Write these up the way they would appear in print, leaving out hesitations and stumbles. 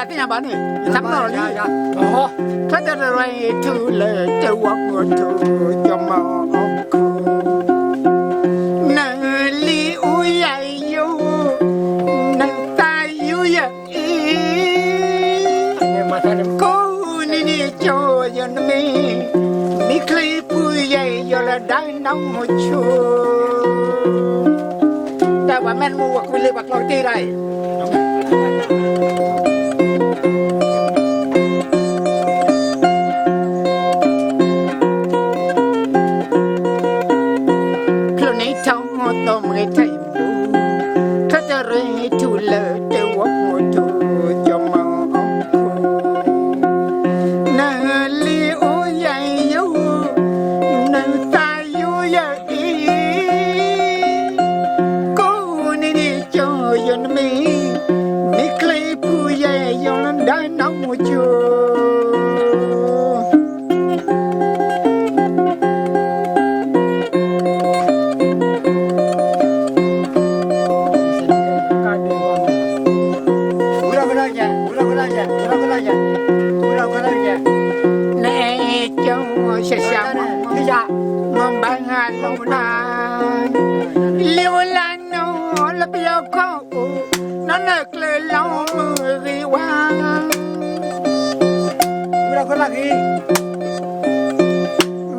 ที่ยังบ้านนี่ทำนองนี้ถ้าจะอะไรทูเลยจะวักหัวทูจะมาคูนังลีอุยใหญ่ยูนังตายยูใหญ่กูนี่โจยันมีคลีผู้ใหญ่ยละได้น้องชูแต่ว่าแม่นมูว่าคุยเลยบักลอยตีไร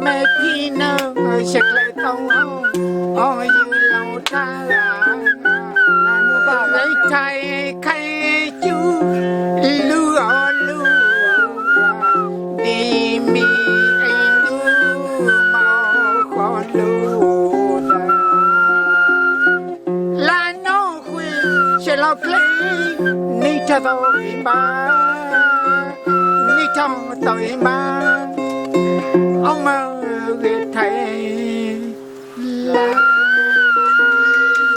แม่พี่เนอเช็คเลยต้องเอาอยู่เราท่าไอ้ไทยใครจูลู่ดีมีไอ้ดูมาขอลู่ลาโนคุยเชลล์เพลย์นี่จะต่อยมานี่จะต่อยมา